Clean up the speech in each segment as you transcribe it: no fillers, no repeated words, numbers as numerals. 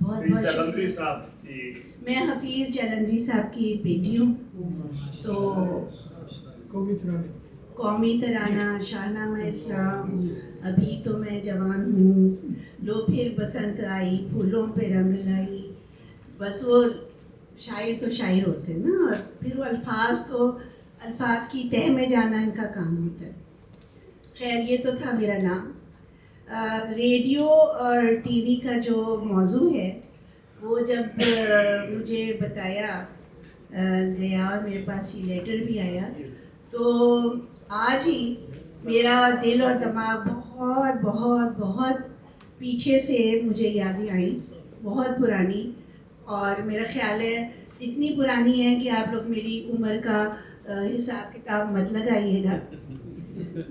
بہت بہت جلندری صاحب میں حفیظ جلندری صاحب کی بیٹی ہوں. تو قومی ترانہ، شاہ نامہ اسلام، ابھی تو میں جوان ہوں، لو پھر بسنت آئی، پھولوں پہ رنگ لائی، بس وہ شاعر تو شاعر ہوتے ہیں نا، اور پھر وہ الفاظ کی تہ میں جانا ان کا کام ہوتا ہے. خیر یہ تو تھا میرا نام. ریڈیو اور ٹی وی کا جو موضوع ہے وہ جب مجھے بتایا گیا اور میرے پاس یہ لیٹر بھی آیا، تو آج ہی میرا دل اور دماغ بہت بہت بہت پیچھے سے مجھے یادیں آئیں، بہت پرانی. اور میرا خیال ہے اتنی پرانی ہے کہ آپ لوگ میری عمر کا حساب کتاب مت لگائیے گا.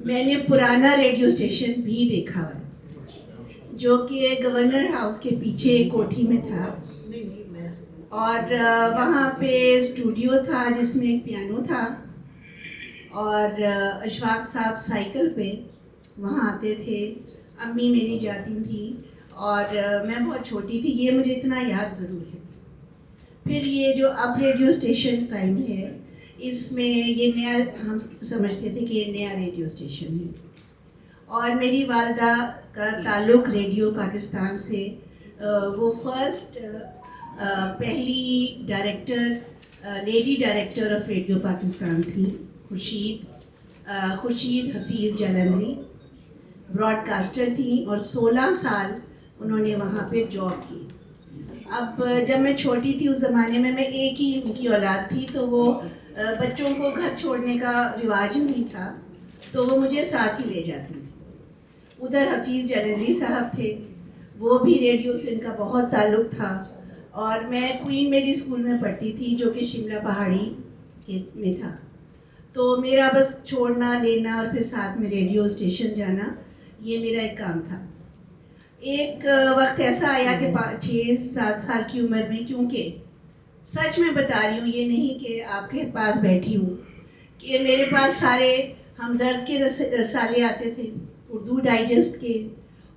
میں نے پرانا ریڈیو اسٹیشن بھی دیکھا ہے جو کہ گورنر ہاؤس کے پیچھے ایک کوٹھی میں تھا، اور وہاں پہ اسٹوڈیو تھا جس میں ایک پیانو تھا، اور اشفاق صاحب سائیکل پہ وہاں آتے تھے، امی میری جاتی تھی، اور میں بہت چھوٹی تھی، یہ مجھے اتنا یاد ضرور ہے. پھر یہ جو اب ریڈیو اسٹیشن قائم ہے، اس میں یہ نیا، ہم سمجھتے تھے کہ یہ نیا ریڈیو اسٹیشن ہے. اور میری والدہ کا تعلق ریڈیو پاکستان سے، وہ فرسٹ پہلی director, lady director of radio Pakistan تھی، خورشید حفیظ جلندری براڈ کاسٹر تھیں، اور 16 سال انہوں نے وہاں پہ جاب کی. اب جب میں چھوٹی تھی اس زمانے میں ایک ہی ان کی اولاد تھی، تو وہ بچوں کو گھر چھوڑنے کا رواج نہیں تھا، تو وہ مجھے ساتھ ہی لے جاتی تھی. ادھر حفیظ جلندری صاحب تھے، وہ بھی ریڈیو سے ان کا بہت تعلق تھا. اور میں کوئین میری اسکول میں پڑھتی تھی جو کہ شملہ پہاڑی میں تھا. تو میرا بس چھوڑنا لینا اور پھر ساتھ میں ریڈیو اسٹیشن جانا، یہ میرا ایک کام تھا. ایک وقت ایسا آیا کہ 6-7 سال کی عمر میں، کیونکہ سچ میں بتا رہی ہوں، یہ نہیں کہ آپ کے پاس بیٹھی ہوں، کہ میرے پاس سارے ہمدرد کے رسالے آتے تھے، اردو ڈائجسٹ کے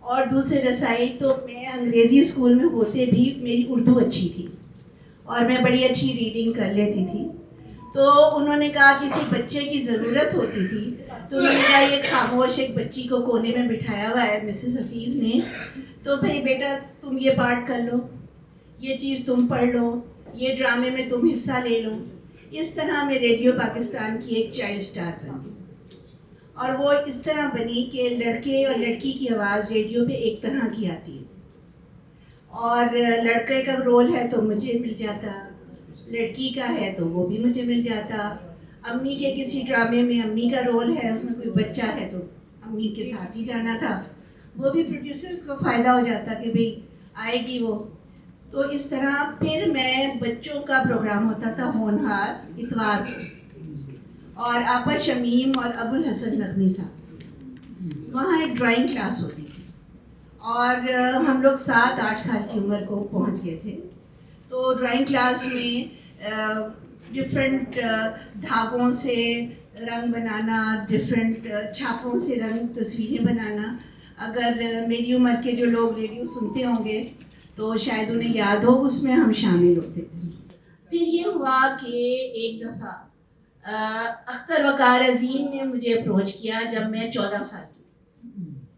اور دوسرے رسائل. تو میں انگریزی اسکول میں ہوتے بھی میری اردو اچھی تھی اور میں بڑی اچھی ریڈنگ کر لیتی تھی. تو انہوں نے کہا کسی بچے کی ضرورت ہوتی تھی، تو انہوں نے کہا یہ خاموش ایک بچی کو کونے میں بٹھایا ہوا ہے مسز حفیظ نے، تو بھائی بیٹا تم یہ پارٹ کر لو، یہ چیز تم پڑھ لو، یہ ڈرامے میں تم حصہ لے لو. اس طرح میں ریڈیو پاکستان کی ایک چائلڈ اسٹار بنی، اور وہ اس طرح بنی کہ لڑکے اور لڑکی کی آواز ریڈیو پہ ایک طرح کی آتی ہے، اور لڑکے کا رول ہے تو مجھے مل جاتا، لڑکی کا ہے تو وہ بھی مجھے مل جاتا. امی کے کسی ڈرامے میں امی کا رول ہے، اس میں کوئی بچہ ہے تو امی کے ساتھ ہی جانا تھا، وہ بھی پروڈیوسرز کو فائدہ ہو جاتا کہ بھئی آئے گی وہ. تو اس طرح پھر میں بچوں کا پروگرام ہوتا تھا ہونہار اتوار کو، اور آپا شمیم اور ابو الحسن نقوی صاحب، وہاں ایک ڈرائنگ کلاس ہوتی تھی، اور ہم لوگ 7-8 سال کی عمر کو پہنچ گئے تھے. تو ڈرائنگ کلاس میں ڈفرینٹ دھاگوں سے رنگ بنانا، ڈفرینٹ چھاپوں سے تصویریں بنانا. اگر میری عمر کے جو لوگ ریڈیو سنتے ہوں گے تو شاید انہیں یاد ہو، اس میں ہم شامل ہوتے تھے. پھر یہ ہوا کہ ایک دفعہ اختر وقار عظیم نے مجھے اپروچ کیا جب میں 14 سال کی.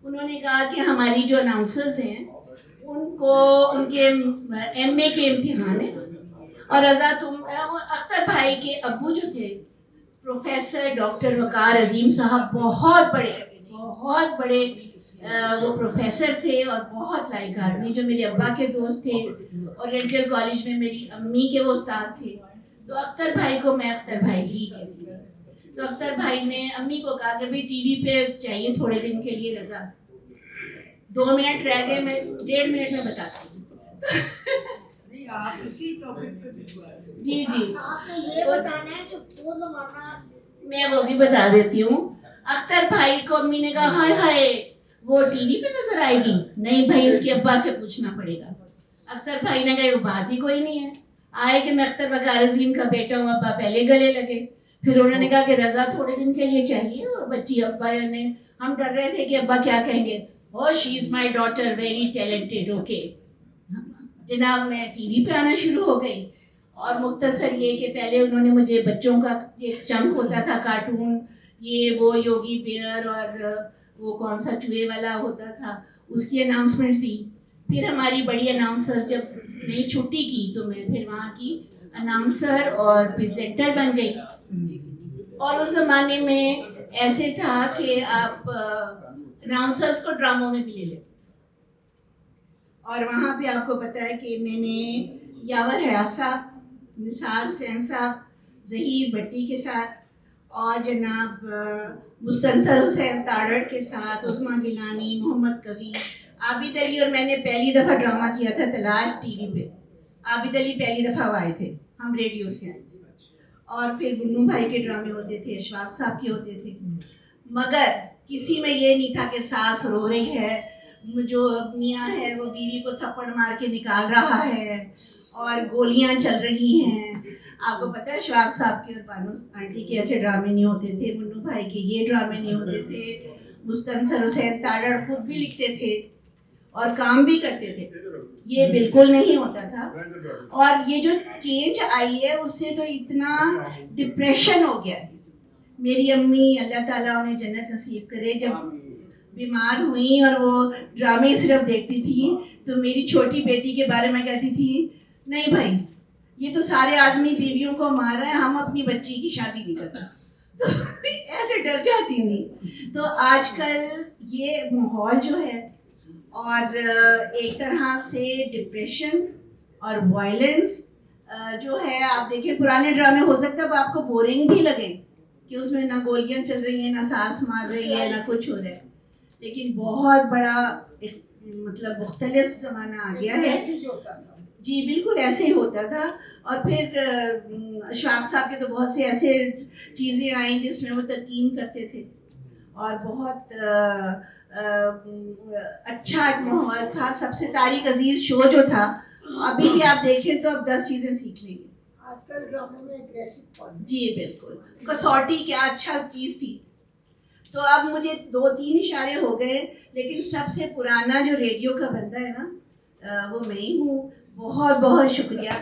انہوں نے کہا کہ ہماری جو اناؤنسرز ہیں ان کو ان کے ایم اے کے امتحان ہیں، اور رضا تم، اختر بھائی کے ابو جو تھے پروفیسر ڈاکٹر وقار عظیم صاحب، بہت بڑے وہ پروفیسر تھے اور بہت لائق آدمی، جو میرے ابا کے دوست تھے، اور ڈینٹل کالج میں میری امی کے وہ استاد تھے. تو اختر بھائی کو میں اختر بھائی ہی کہتی ہوں. تو اختر بھائی نے امی کو کہا کہ بھائی ٹی وی پہ چاہیے تھوڑے دن کے لیے رضا. 2 منٹ رہ گئے، میں 1.5 منٹ میں بتاتی ہوں. جی میں وہ بھی بتا دیتی ہوں. اختر بھائی کو امی نے کہا ہائے ہائے وہ ٹی وی پہ نظر آئے گی، نہیں بھائی اس کے ابا سے پوچھنا پڑے گا. اختر بھائی نے کہا وہ بات ہی کوئی نہیں ہے. آئے کہ میں اختر وقار عظیم کا بیٹا ہوں، ابا پہلے گلے لگے. پھر انہوں نے کہا کہ رضا تھوڑے دن کے لیے چاہیے، اور بچی ابا نے، ہم ڈر رہے تھے کہ ابا کیا کہیں گے. Oh, she is my daughter, very talented, okay. جناب میں ٹی وی پہ آنا شروع ہو گئی. اور مختصر یہ کہ پہلے انہوں نے مجھے بچوں کا ایک چنک ہوتا تھا کارٹون, یہ وہ یوگی بیئر اور وہ کون سا چوہے والا ہوتا تھا, اس کی اناؤنسمنٹ دی. پھر ہماری بڑی اناؤنسرز جب نئی چھٹی کی تو میں پھر وہاں کی اناؤنسر اور پریزنٹر بن گئی. اور اس زمانے میں ایسے تھا کہ آپ اناؤنسرز کو ڈراموں میں بھی لے لیتے. اور وہاں پہ آپ کو پتہ ہے کہ میں نے یاور حیات صاحب, نثار حسین صاحب, ظہیر بھٹی کے ساتھ, اور جناب مستنصر حسین تاڑڑ کے ساتھ, عثمان گیلانی, محمد کبیر, عابد علی, اور میں نے پہلی دفعہ ڈرامہ کیا تھا تلاش ٹی وی پہ. عابد علی پہلی دفعہ آئے تھے, ہم ریڈیو سے آئے تھے. اور پھر گنو بھائی کے ڈرامے ہوتے تھے, اشفاق صاحب کے ہوتے تھے. مگر کسی میں یہ نہیں تھا کہ ساس رو رہی ہے, جو میاں ہے وہ بیوی کو تھپڑ مار کے نکال رہا ہے اور گولیاں چل رہی ہیں. آپ کو پتہ ہے اشفاق صاحب کے اور بانو آنٹی کے ایسے ڈرامے نہیں ہوتے تھے, منو بھائی کے یہ ڈرامے نہیں ہوتے تھے. مستنصر حسین تاڑڑ خود بھی لکھتے تھے اور کام بھی کرتے تھے, یہ بالکل نہیں ہوتا تھا. اور یہ جو چینج آئی ہے اس سے تو اتنا ڈپریشن ہو گیا. میری امی اللہ تعالیٰ انہیں جنت نصیب کرے, جب بیمار ہوئیں اور وہ ڈرامے صرف دیکھتی تھیں تو میری چھوٹی بیٹی کے بارے میں کہتی تھی, نہیں بھائی یہ تو سارے آدمی بیویوں کو مار رہے ہیں, ہم اپنی بچی کی شادی نہیں کرتے. تو ایسے ڈر جاتی تھیں. تو آج کل یہ ماحول جو ہے اور ایک طرح سے ڈپریشن اور وائلنس جو ہے, آپ دیکھیں پرانے ڈرامے ہو سکتا ہے اب آپ کو بورنگ بھی لگے کہ اس میں نہ گولیاں چل رہی ہیں, نہ سانس مار رہی ہے, نہ کچھ ہو رہا ہے, لیکن بہت بڑا مطلب مختلف زمانہ آ گیا ہے. جی بالکل ایسے ہی ہوتا تھا. اور پھر اشفاق صاحب کے تو بہت سے ایسے چیزیں آئیں جس میں وہ تلقین کرتے تھے اور بہت اچھا ایک ماحول تھا. سب سے تاریخ عزیز شو جو تھا, ابھی بھی آپ دیکھیں تو اب 10 چیزیں سیکھ لیں گے. آج کل ڈراموں میں اگریسو, جی بالکل, کسوٹی کیا اچھا چیز تھی. تو اب مجھے 2-3 اشارے ہو گئے, لیکن سب سے پرانا جو ریڈیو کا بندہ ہے نا وہ میں ہی ہوں. بہت بہت شکریہ.